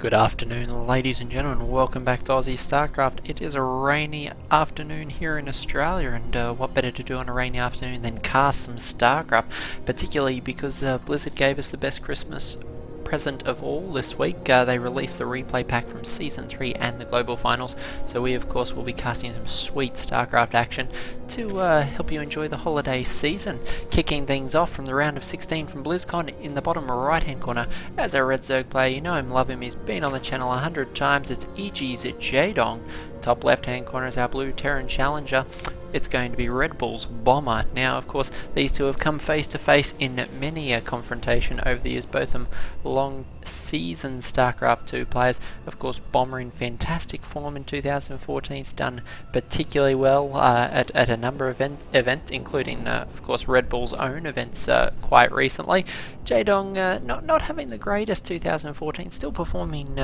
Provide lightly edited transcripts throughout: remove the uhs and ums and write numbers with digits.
Good afternoon, ladies and gentlemen. Welcome back to Aussie Starcraft. It is a rainy afternoon here in Australia, and what better to do on a rainy afternoon than cast some Starcraft, particularly because Blizzard gave us the best Christmas present of all this week. They released the replay pack from Season 3 and the Global Finals, so we of course will be casting some sweet Starcraft action to help you enjoy the holiday season. Kicking things off from the round of 16 from Blizzcon in the bottom right hand corner, as our Red Zerg player, you know him, love him, he's been on the channel 100 times, it's Jaedong. Top left hand corner is our blue Terran Challenger. It's going to be Redbull's Bomber. Now, of course, these two have come face to face in many a confrontation over the years, both of them long seasoned StarCraft 2 players. Of course, Bomber in fantastic form in 2014. He's done particularly well at a number of events, including, of course, Red Bull's own events quite recently. Jaedong not having the greatest 2014, still performing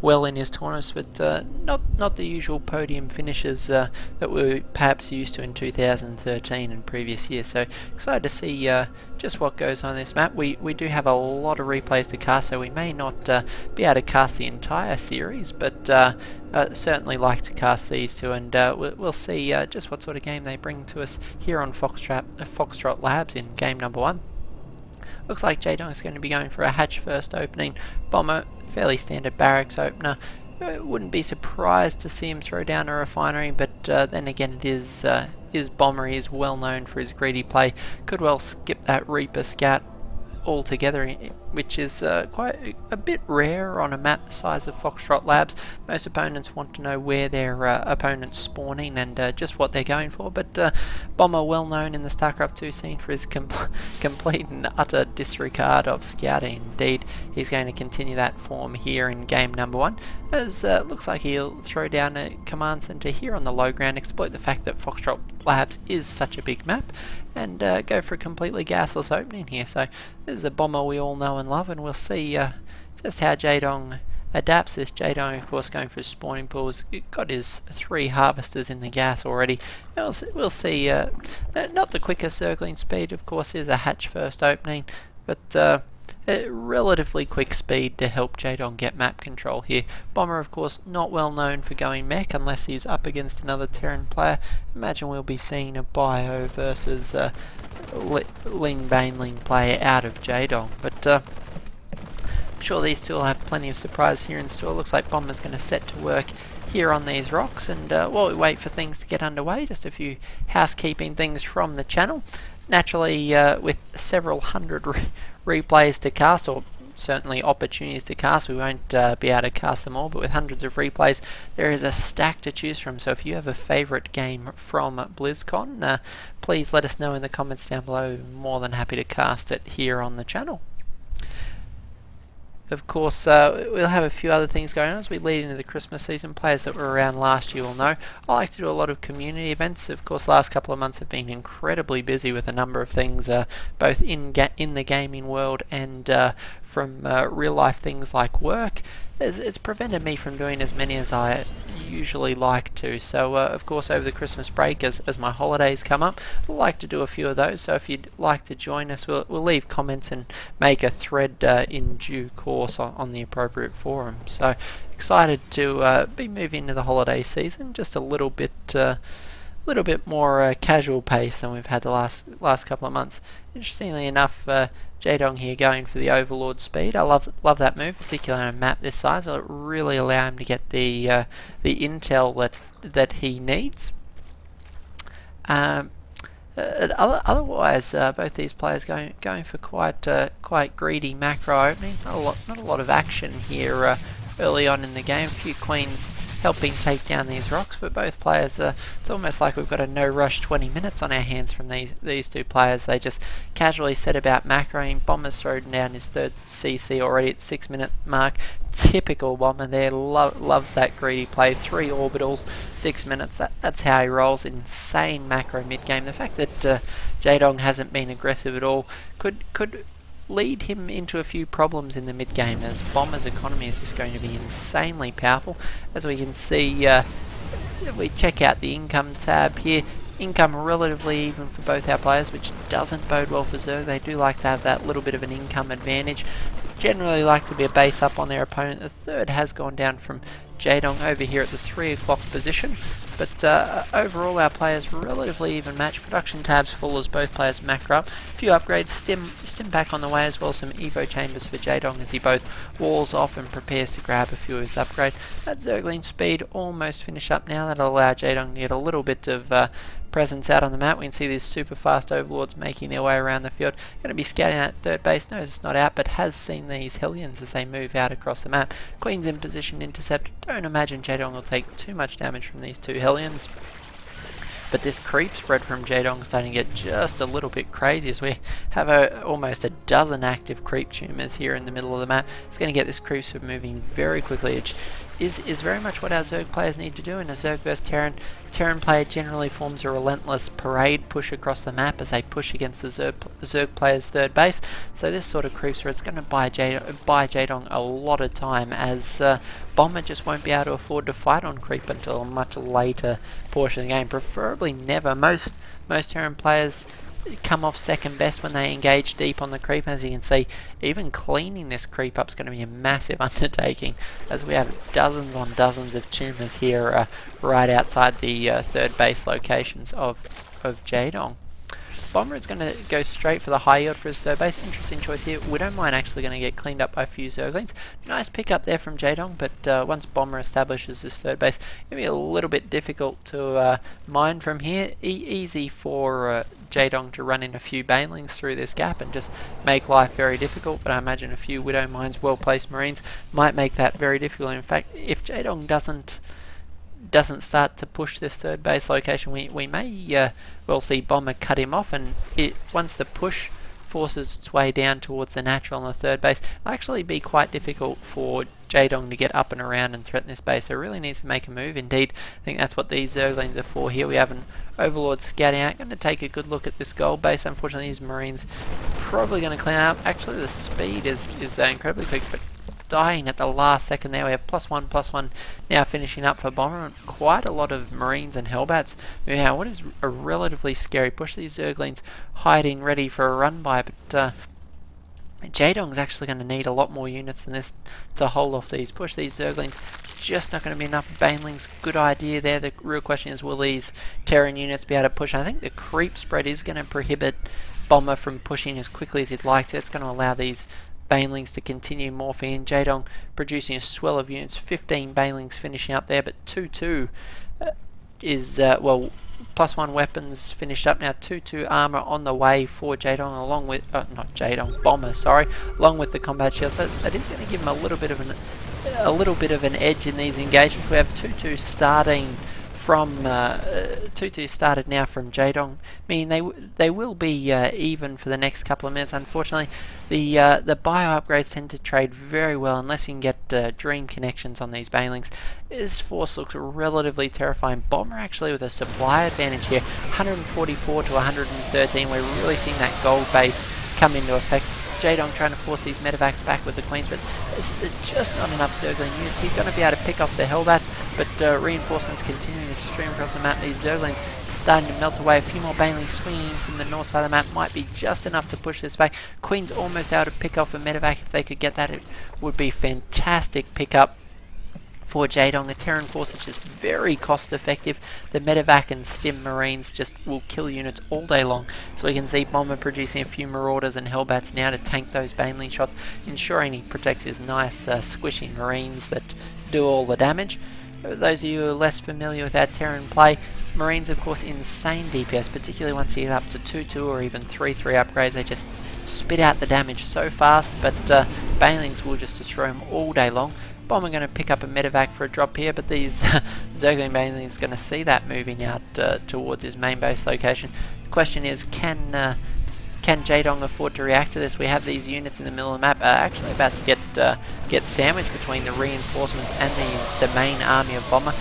well in his tournaments, but not the usual podium finishes that we're perhaps used to in 2013 and previous years. So excited to see just what goes on this map. We do have a lot of replays to cast, so we may not be able to cast the entire series, but certainly like to cast these two, and we'll see just what sort of game they bring to us here on Foxtrot Labs in game number 1. Looks like Jaedong is going to be going for a hatch first opening. Bomber, fairly standard barracks opener. Wouldn't be surprised to see him throw down a refinery, but then again, it is Bomber. He is well known for his greedy play. Could well skip that Reaper Scout altogether, which is quite a bit rare on a map the size of Foxtrot Labs. Most opponents want to know where their opponent's spawning and just what they're going for, but Bomber, well known in the StarCraft 2 scene for his complete and utter disregard of scouting. Indeed, he's going to continue that form here in game number 1, as looks like he'll throw down a command center here on the low ground, exploit the fact that Foxtrot Labs is such a big map, and go for a completely gasless opening here. So this is a Bomber we all know and love, and we'll see just how Jaedong adapts this. Jaedong, of course, going for his spawning pools. Got his 3 harvesters in the gas already. We'll see. Not the quickest circling speed, of course, is a hatch first opening, but relatively quick speed to help Jaedong get map control here. Bomber, of course, not well known for going mech unless he's up against another Terran player. Imagine we'll be seeing a Bio versus Ling Baneling play out of Jaedong, but I'm sure these two will have plenty of surprise here in store. Looks like Bomber's going to set to work here on these rocks, and while we wait for things to get underway, just a few housekeeping things from the channel. Naturally, with several hundred replays to cast, or certainly opportunities to cast, we won't be able to cast them all, but with hundreds of replays, there is a stack to choose from. So if you have a favourite game from BlizzCon, please let us know in the comments down below. More than happy to cast it here on the channel. Of course, we'll have a few other things going on as we lead into the Christmas season. Players that were around last year will know I like to do a lot of community events. Of course, last couple of months have been incredibly busy with a number of things, both in the gaming world and from real life things like work. It's prevented me from doing as many as I usually like to. So of course, over the Christmas break, as my holidays come up, I'd like to do a few of those. So if you'd like to join us, we'll leave comments and make a thread in due course on the appropriate forum. So excited to be moving into the holiday season, just a little bit more casual pace than we've had the last couple of months. Interestingly enough, Jaedong here going for the Overlord speed. I love that move, particularly on a map this size. It'll really allow him to get the intel that he needs. Otherwise, both these players going for quite greedy macro openings. Not a lot of action here early on in the game. A few queens helping take down these rocks, but both players, it's almost like we've got a no rush 20 minutes on our hands from these two players. They just casually set about macroing. Bomber's thrown down his 3rd CC already at 6-minute mark. Typical Bomber there, loves that greedy play. 3 orbitals, 6 minutes, that's how he rolls. Insane macro mid-game. The fact that Jaedong hasn't been aggressive at all could lead him into a few problems in the mid game, as Bomber's economy is just going to be insanely powerful. As we can see, if we check out the income tab here, income relatively even for both our players, which doesn't bode well for Zerg. They do like to have that little bit of an income advantage. generally like to be a base up on their opponent. The third has gone down from Jaedong over here at the 3 o'clock position. But overall our players relatively even match. Production tabs full as both players macro up. A few upgrades, stim back on the way as well, some Evo chambers for Jaedong as he both walls off and prepares to grab a few of his upgrade. That Zergling speed almost finished up now. That'll allow Jaedong to get a little bit of presence out on the map. We can see these super fast overlords making their way around the field. Going to be scouting that third base. Knows it's not out, but has seen these Hellions as they move out across the map. Queen's in position to intercept. Don't imagine Jaedong will take too much damage from these 2 Hellions. But this creep spread from Jaedong is starting to get just a little bit crazy as we have almost a dozen active creep tumors here in the middle of the map. It's going to get this creep spread moving very quickly, which is very much what our Zerg players need to do. In a Zerg vs Terran player generally forms a relentless parade push across the map as they push against the Zerg player's third base. So this sort of creep spread is going to buy Jaedong a lot of time, as Bomber just won't be able to afford to fight on creep until a much later portion of the game. Preferably never. Most Terran players come off second best when they engage deep on the creep. As you can see, even cleaning this creep up is going to be a massive undertaking, as we have dozens on dozens of tumors here right outside the third base locations of Jaedong. Bomber is going to go straight for the high yield for his third base. Interesting choice here. Widowmine actually going to get cleaned up by a few Zerglings. Nice pick up there from Jaedong, but once Bomber establishes this third base, it's going to be a little bit difficult to mine from here. Easy for Jaedong to run in a few banelings through this gap and just make life very difficult, but I imagine a few Widowmines, well-placed Marines, might make that very difficult. In fact, if Jaedong doesn't start to push this third base location, we may well see Bomber cut him off, and once the push forces its way down towards the natural on the third base, it'll actually be quite difficult for Jaedong to get up and around and threaten this base. So it really needs to make a move. Indeed, I think that's what these Zerglings are for here. We have an Overlord scouting out. Going to take a good look at this gold base. Unfortunately, these Marines probably going to clean up. Actually, the speed is incredibly quick, but dying at the last second there. We have +1/+1 now finishing up for Bomber. Quite a lot of Marines and Hellbats. Now, what is a relatively scary push. These Zerglings hiding ready for a run by, but Jaedong's actually going to need a lot more units than this to hold off these push. These Zerglings just not going to be enough. Banelings, good idea there. The real question is, will these Terran units be able to push? I think the creep spread is going to prohibit Bomber from pushing as quickly as he'd like to. It's going to allow these Banelings to continue morphing in. Jaedong producing a swell of units, 15 Banelings finishing up there, but 2-2 is, well, +1 weapons finished up now, 2-2 armor on the way for Jaedong, along with, not Jaedong, Bomber, sorry, along with the combat shield. So that is going to give him a little bit of an edge in these engagements. We have 2-2 starting from 2-2 started now from Jaedong, meaning they will be even for the next couple of minutes. Unfortunately, the bio upgrades tend to trade very well unless you can get dream connections on these Banelings. This force looks relatively terrifying. Bomber actually with a supply advantage here, 144 to 113. We're really seeing that gold base come into effect. Jaedong trying to force these medevacs back with the Queens, but there's just not enough Zergling units. He's going to be able to pick off the Hellbats, but reinforcements continuing to stream across the map. These Zerglings starting to melt away. A few more Banelings swinging from the north side of the map might be just enough to push this back. Queen's almost able to pick off a medevac. If they could get that, it would be fantastic pickup for Jaedong. The Terran force is just very cost effective. The medevac and stim Marines just will kill units all day long. So we can see Bomber producing a few Marauders and Hellbats now to tank those Baneling shots, ensuring he protects his nice squishy Marines that do all the damage. Those of you who are less familiar with our Terran play, Marines of course insane DPS, particularly once you get up to 2-2 or even 3-3 upgrades. They just spit out the damage so fast, but Banelings will just destroy them all day long. Bomber going to pick up a medevac for a drop here, but these Zergling Banelings going to see that moving out towards his main base location. The question is, can Jaedong afford to react to this? We have these units in the middle of the map actually about to get sandwiched between the reinforcements and the main army of Bomber.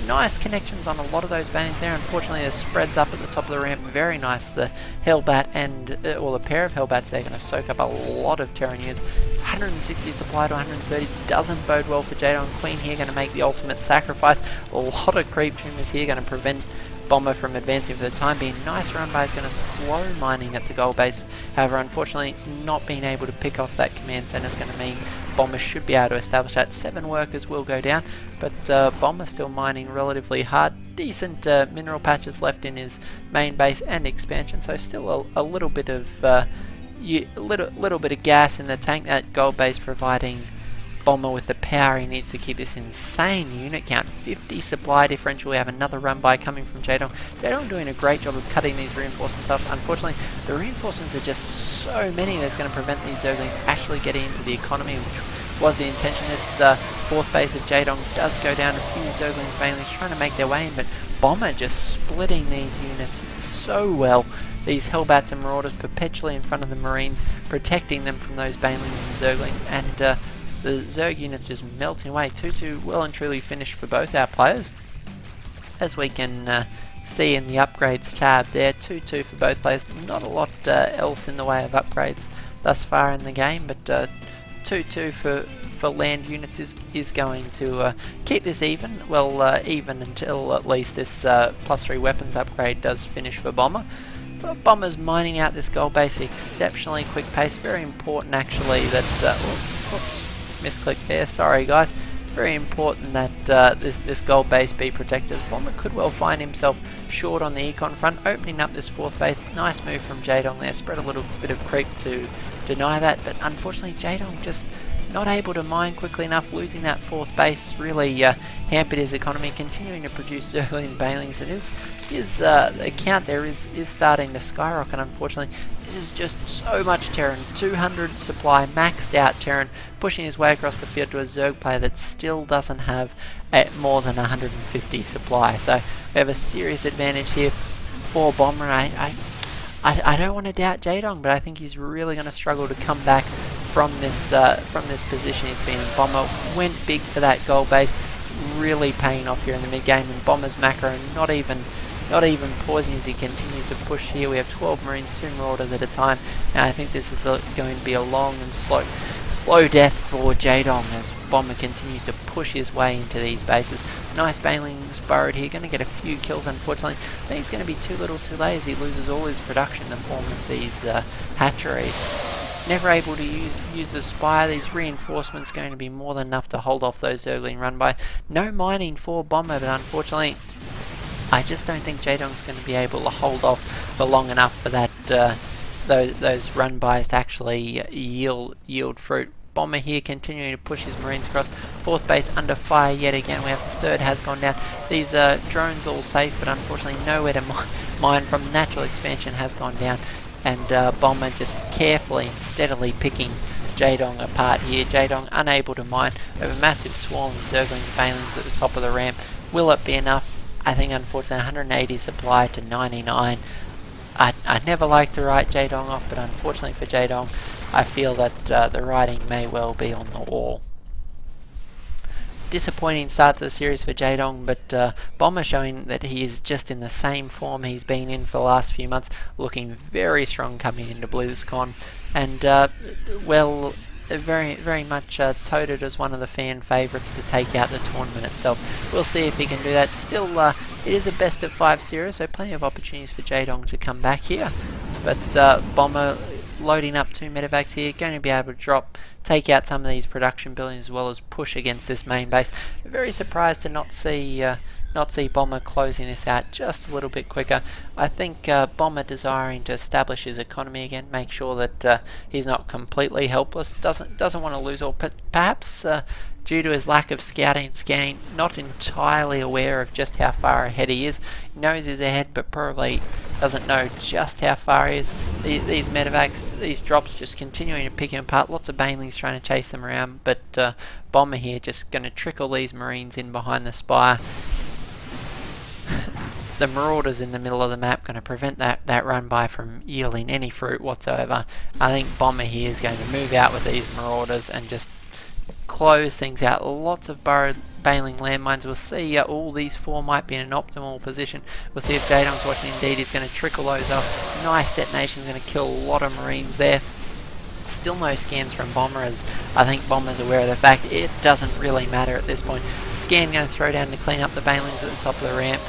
Nice connections on a lot of those Banelings there. Unfortunately, the spreads up at the top of the ramp. Very nice. The Hellbat and, well, a pair of Hellbats, they're going to soak up a lot of Terran units. 160 supply to 130 doesn't bode well for Jaedong. Queen here going to make the ultimate sacrifice. A lot of creep tumors here going to prevent Bomber from advancing for the time being. Nice run by is going to slow mining at the gold base. However, unfortunately, not being able to pick off that command center is going to mean Bomber should be able to establish that. 7 workers will go down, but Bomber still mining relatively hard. Decent mineral patches left in his main base and expansion, so still a little bit of little bit of gas in the tank. That gold base providing Bomber with the power he needs to keep this insane unit count. 50 supply differential. We have another run by coming from Jaedong. Jaedong doing a great job of cutting these reinforcements off. Unfortunately, the reinforcements are just so many that's going to prevent these Zerglings actually getting into the economy, which was the intention. This 4th base of Jaedong does go down. A few Zerglings Banelings trying to make their way in, but Bomber just splitting these units so well. These Hellbats and Marauders perpetually in front of the Marines, protecting them from those Banelings and Zerglings, and the Zerg units just melting away. 2-2 well and truly finished for both our players. As we can see in the upgrades tab there, 2-2 for both players. Not a lot else in the way of upgrades thus far in the game, but 2-2 for land units is going to keep this even. Well, even until at least this +3 weapons upgrade does finish for Bomber. But Bomber's mining out this gold base at exceptionally quick pace. Very important actually that... whoops. Misclick there, sorry guys. Very important that this gold base be protected, as Bomber could well find himself short on the econ front, opening up this 4th base. Nice move from Jaedong there, spread a little bit of creep to deny that, but unfortunately Jaedong just not able to mine quickly enough. Losing that 4th base really hampered his economy, continuing to produce Zergling Banelings, and his account there is starting to skyrocket. Unfortunately, this is just so much Terran. 200 supply, maxed out Terran, pushing his way across the field to a Zerg player that still doesn't have more than 150 supply. So we have a serious advantage here for Bomber. I don't want to doubt Jaedong, but I think he's really going to struggle to come back from this position he's been in. Bomber went big for that gold base, really paying off here in the mid game, and Bomber's macro not even pausing as he continues to push here. We have 12 Marines, 2 Marauders at a time. Now I think this is going to be a long and slow death for Jaedong as Bomber continues to push his way into these bases. Nice Banelings burrowed here, going to get a few kills unfortunately. I think it's going to be too little too late as he loses all his production in the form of these hatcheries. Never able to use the Spire. These reinforcements going to be more than enough to hold off those Zergling run by. No mining for Bomber, but unfortunately I just don't think Jaedong's going to be able to hold off for long enough for that those run bys to actually yield fruit. Bomber here continuing to push his Marines across. 4th base under fire yet again. We have 3rd has gone down. These drones all safe, but unfortunately nowhere to mine from. Natural expansion has gone down, and Bomber just carefully and steadily picking Jaedong apart here. Jaedong unable to mine. We have a massive swarm of Zergling Banelings at the top of the ramp. Will it be enough? I think unfortunately 180 supply to 99. I never like to write Jaedong off, but unfortunately for Jaedong, I feel that the writing may well be on the wall. Disappointing start to the series for Jaedong, but Bomber showing that he is just in the same form he's been in for the last few months, looking very strong coming into Blizzcon, and well, very much touted as one of the fan favourites to take out the tournament itself. We'll see if he can do that. Still, it is a best of 5 series, so plenty of opportunities for Jaedong to come back here, but Bomber loading up 2 medevacs here, going to be able to take out some of these production buildings as well as push against this main base. Very surprised to not see Bomber closing this out just a little bit quicker. I think Bomber desiring to establish his economy again, make sure that he's not completely helpless, doesn't want to lose all, but perhaps due to his lack of scouting and scanning, not entirely aware of just how far ahead he is. He knows he's ahead, but probably doesn't know just how far he is. These medevacs, these drops just continuing to pick him apart. Lots of Banelings trying to chase them around, but Bomber here just going to trickle these Marines in behind the Spire. The Marauders in the middle of the map going to prevent that run by from yielding any fruit whatsoever. I think Bomber here is going to move out with these Marauders and just close things out. Lots of burrowed Baneling landmines. We'll see all these 4 might be in an optimal position. We'll see if Jaedong's watching. Indeed, he's going to trickle those off. Nice detonation, going to kill a lot of Marines there. Still no scans from Bomber, as I think Bomber's aware of the fact it doesn't really matter at this point. Scan going to throw down to clean up the Banelings at the top of the ramp.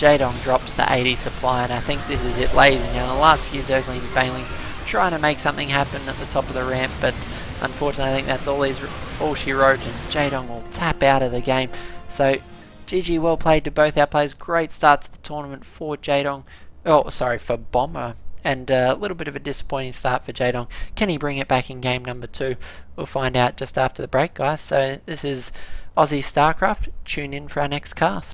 Jaedong drops the 80 supply, and I think this is it, ladies and gentlemen. The last few Zergling Banelings trying to make something happen at the top of the ramp, but unfortunately I think that's all she wrote, and Jaedong will tap out of the game. So GG, well played to both our players. Great start to the tournament for Jaedong. Oh, sorry, for Bomber. And a little bit of a disappointing start for Jaedong. Can he bring it back in game number 2? We'll find out just after the break, guys. So this is Aussie StarCraft. Tune in for our next cast.